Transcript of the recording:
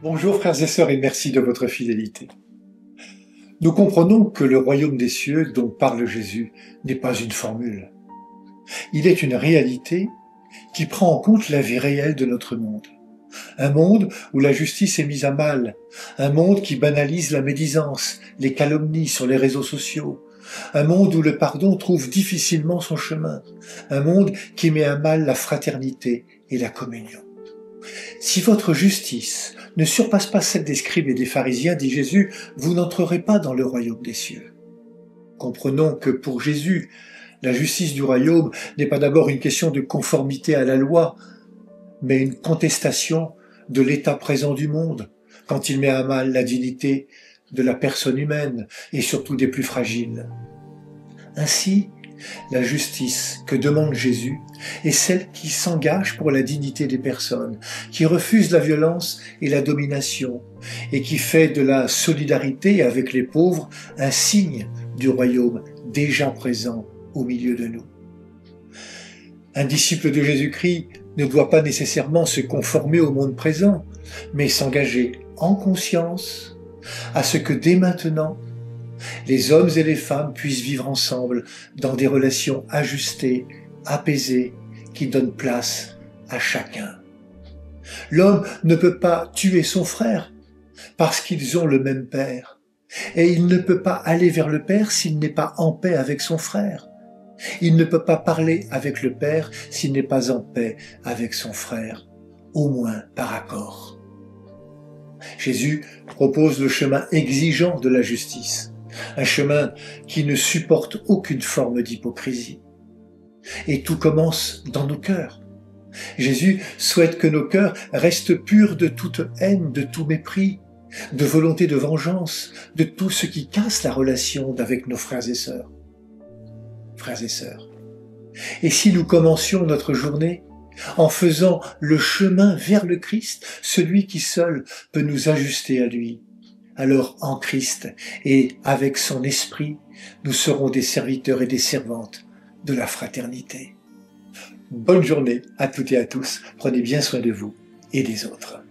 Bonjour frères et sœurs et merci de votre fidélité. Nous comprenons que le royaume des cieux dont parle Jésus n'est pas une formule. Il est une réalité qui prend en compte la vie réelle de notre monde. Un monde où la justice est mise à mal, un monde qui banalise la médisance, les calomnies sur les réseaux sociaux, un monde où le pardon trouve difficilement son chemin, un monde qui met à mal la fraternité et la communion. Si votre justice ne surpasse pas celle des scribes et des pharisiens, dit Jésus, vous n'entrerez pas dans le royaume des cieux. Comprenons que pour Jésus, la justice du royaume n'est pas d'abord une question de conformité à la loi, mais une contestation de l'état présent du monde, quand il met à mal la dignité de la personne humaine et surtout des plus fragiles. Ainsi, la justice que demande Jésus est celle qui s'engage pour la dignité des personnes, qui refuse la violence et la domination, et qui fait de la solidarité avec les pauvres un signe du royaume déjà présent au milieu de nous. Un disciple de Jésus-Christ ne doit pas nécessairement se conformer au monde présent, mais s'engager en conscience à ce que dès maintenant, les hommes et les femmes puissent vivre ensemble dans des relations ajustées, apaisées, qui donnent place à chacun. L'homme ne peut pas tuer son frère parce qu'ils ont le même père. Et il ne peut pas aller vers le père s'il n'est pas en paix avec son frère. Il ne peut pas parler avec le père s'il n'est pas en paix avec son frère, au moins par accord. Jésus propose le chemin exigeant de la justice. Un chemin qui ne supporte aucune forme d'hypocrisie. Et tout commence dans nos cœurs. Jésus souhaite que nos cœurs restent purs de toute haine, de tout mépris, de volonté de vengeance, de tout ce qui casse la relation avec nos frères et sœurs. Frères et sœurs. Et si nous commencions notre journée en faisant le chemin vers le Christ, celui qui seul peut nous ajuster à lui, alors en Christ et avec son esprit, nous serons des serviteurs et des servantes de la fraternité. Bonne journée à toutes et à tous. Prenez bien soin de vous et des autres.